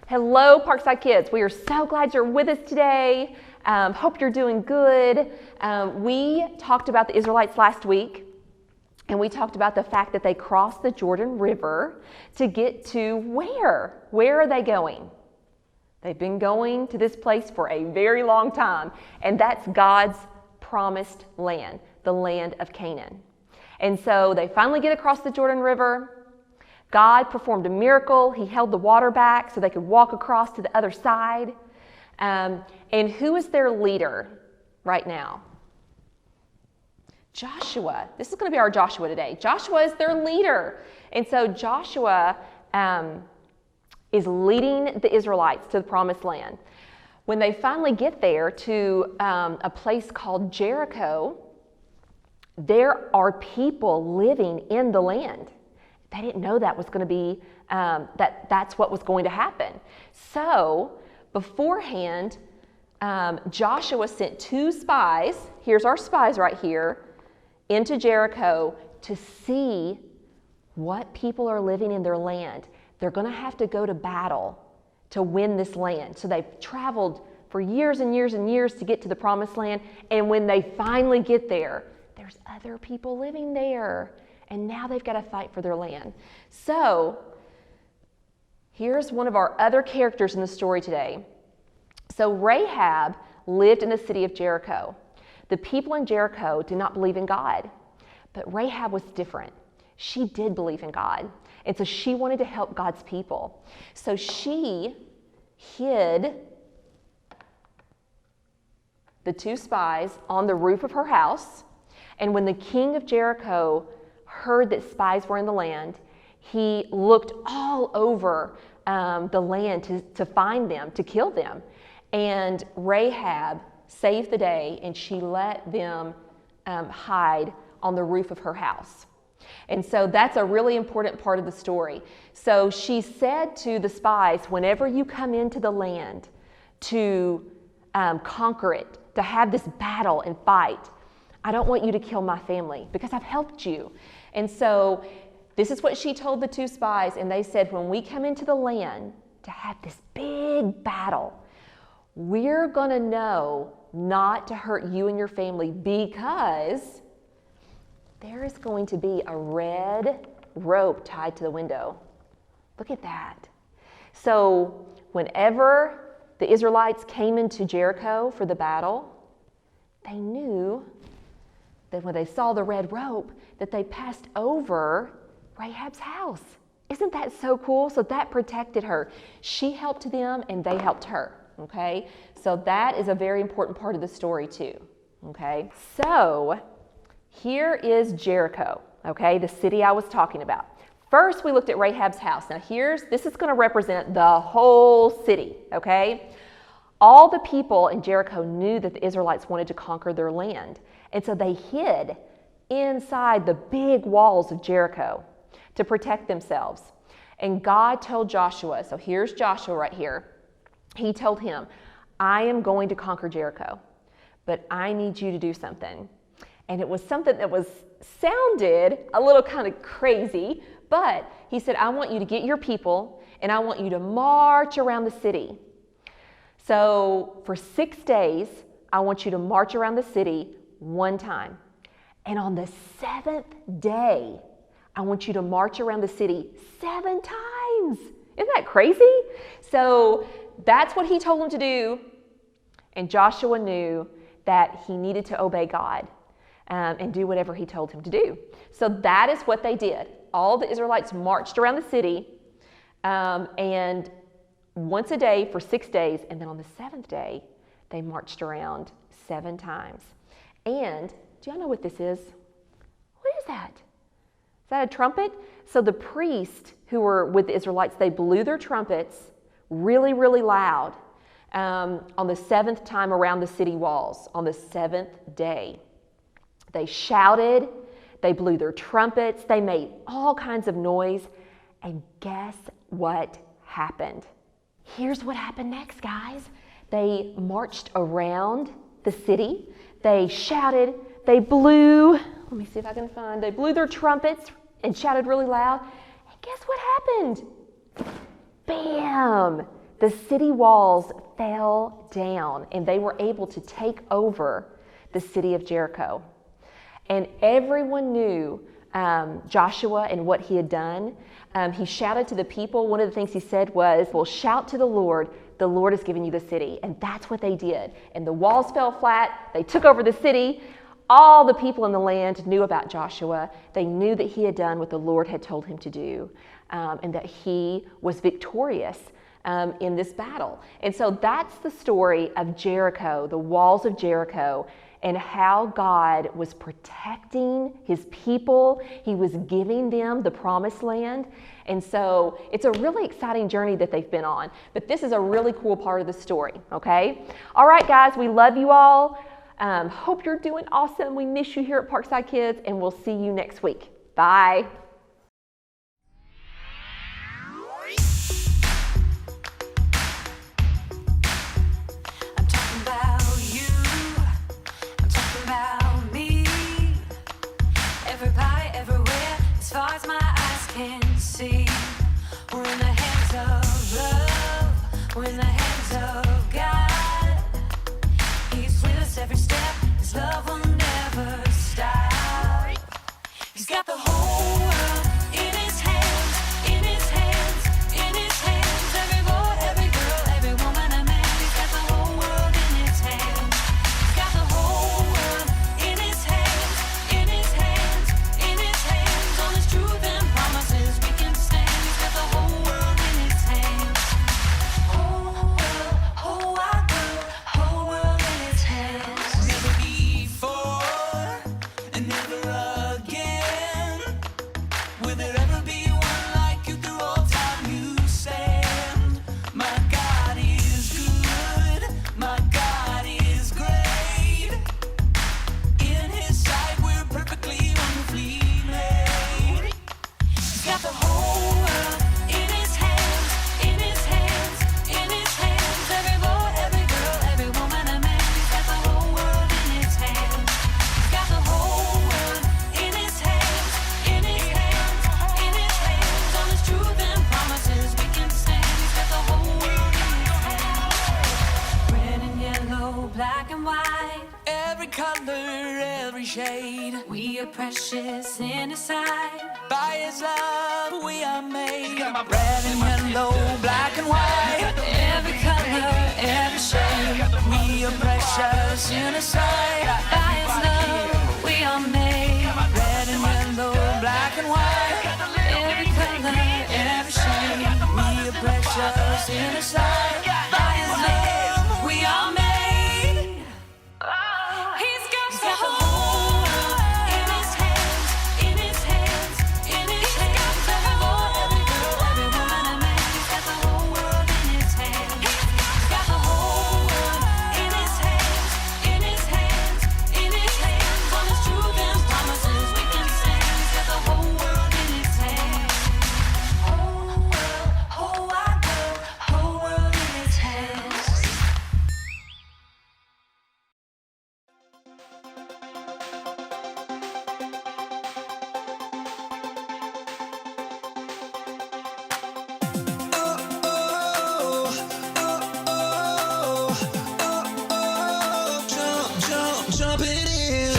Hello, Parkside Kids. We are so glad you're with us today. Hope you're doing good. We talked about the Israelites last week, and we talked about the fact that they crossed the Jordan River to get to where? Where are they going? They've been going to this place for a very long time, and that's God's promised land, the land of Canaan. And so they finally get across the Jordan River. God performed a miracle. He held the water back so they could walk across to the other side. And who is their leader right now? Joshua. This is going to be our Joshua today. Joshua is their leader. And so Joshua is leading the Israelites to the promised land. When they finally get there to a place called Jericho, there are people living in the land. They didn't know that was going to be, that's what was going to happen. So beforehand, Joshua sent 2 spies, here's our spies right here, into Jericho to see what people are living in their land. They're going to have to go to battle to win this land. So they've traveled for years and years and years to get to the promised land. And when they finally get there, there's other people living there. And now they've got to fight for their land. So here's one of our other characters in the story today. So Rahab lived in the city of Jericho. The people in Jericho did not believe in God, but Rahab was different. She did believe in God. And so she wanted to help God's people. So she hid the 2 spies on the roof of her house. And when the king of Jericho heard that spies were in the land, he looked all over the land to find them, to kill them. And Rahab saved the day, and she let them hide on the roof of her house. And so that's a really important part of the story. So she said to the spies, whenever you come into the land to conquer it, to have this battle and fight, I don't want you to kill my family because I've helped you. And so this is what she told the 2 spies, and they said, when we come into the land to have this big battle, we're going to know not to hurt you and your family because there is going to be a red rope tied to the window. Look at that. So whenever the Israelites came into Jericho for the battle, they knew that when they saw the red rope, that they passed over Rahab's house. Isn't that so cool? So that protected her. She helped them and they helped her, okay? So that is a very important part of the story too, okay? So here is Jericho, okay? The city I was talking about. First, we looked at Rahab's house. Now this is gonna represent the whole city, okay? All the people in Jericho knew that the Israelites wanted to conquer their land. And so they hid inside the big walls of Jericho to protect themselves. And God told Joshua, so here's Joshua right here. He told him, I am going to conquer Jericho, but I need you to do something. And it was something that sounded a little kind of crazy, but he said, I want you to get your people and I want you to march around the city. So for 6 days, I want you to march around the city 1 time. And on the 7th day, I want you to march around the city 7 times. Isn't that crazy? So that's what he told them to do. And Joshua knew that he needed to obey God and do whatever he told him to do. So that is what they did. All the Israelites marched around the city and once a day for 6 days. And then on the 7th day, they marched around 7 times. And do y'all know what this is? What is that? Is that a trumpet? So the priests who were with the Israelites, they blew their trumpets really, really loud on the 7th time around the city walls, on the 7th day. They shouted, they blew their trumpets, they made all kinds of noise. And guess what happened? Here's what happened next, guys. They marched around the city. They shouted, they blew, let me see if I can find, they blew their trumpets and shouted really loud. And guess what happened? Bam! the city walls fell down and they were able to take over the city of Jericho. And everyone knew Joshua and what he had done. He shouted to the people. One of the things he said was, well, shout to the Lord has given you the city. And that's what they did. And the walls fell flat. They took over the city. All the people in the land knew about Joshua. They knew that he had done what the Lord had told him to do, and that he was victorious in this battle. And so that's the story of Jericho, the walls of Jericho, and how God was protecting his people. He was giving them the promised land. And so it's a really exciting journey that they've been on. But this is a really cool part of the story, okay? All right, guys, we love you all. Hope you're doing awesome. We miss you here at Parkside Kids, and we'll see you next week. Bye. I'm talking about you. I'm talking about me. Everybody, everywhere, as far as my eyes can see. We're in the hands of love. We're in the hands of God. He's with us every step. His love will never stop. He's got the whole world in his hands, in his hands, in his hands. Every boy, every girl, every woman and man. He's got the whole world in his hands. He's got the whole world in his hands, in his hands, in his hands. On his truth and promises we can stand. He's got the whole world in his hands. Whole world, whole wide world, whole world in his hands. Never before and never again will there ever be one like you through all time you stand. My God is good, my God is great. In his sight we're perfectly wonderfully made. He's got the whole world in his hands, in his hands, in his hands. Every boy, every girl, every woman and man. He's got the whole world in his hands. He's got the whole world in his hands, in his hands, in his hands. On his truth and promises we can stand. He's got the whole world in his hands. Red and yellow, black and white. Every color, every shade. We are precious in his sight. By his love we are made. Red and yellow, black and white. Every color, every shade. We are precious in his sight. By his love we are made. Red and yellow, black and white. Every color, every shade. We are precious in his sight. By his love we are made. He's got the whole world in his hands, in his hands, in his hands. Every boy, every girl, every woman and man. He's got the whole world in his hands. He's got the whole world in his hands, in his hands, in his hands. On his truth and promises we can stand. He's got the whole world in his hands. Whole world, whole wide world, whole world in his hands. Jump it in.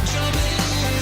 Jump it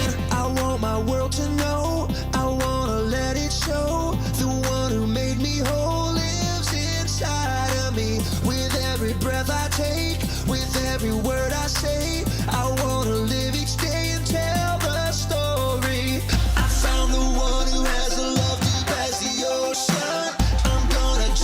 in. I want my world to know. I wanna let it show. The one who made me whole lives inside of me. With every breath I take, with every word I say, I wanna live each day and tell the story. I found the one who has a love deep as the ocean. I'm gonna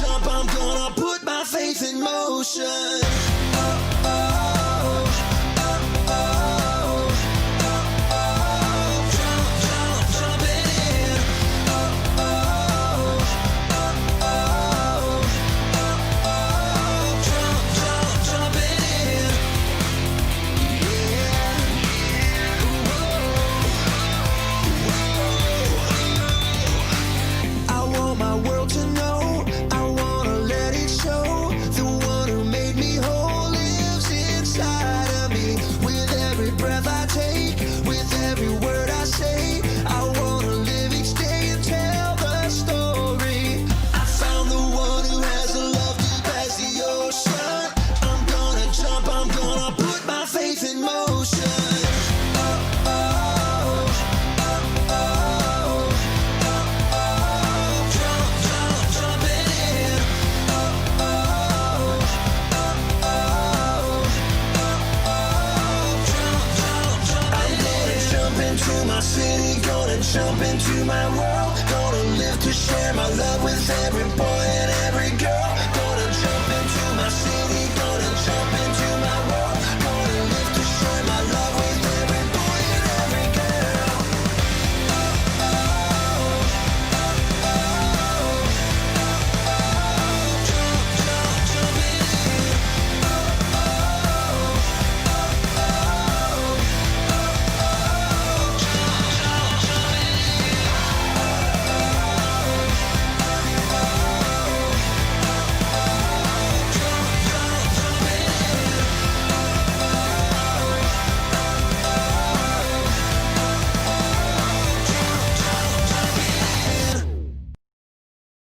into my city, gonna jump into my world, gonna live to share my love with every boy and every girl.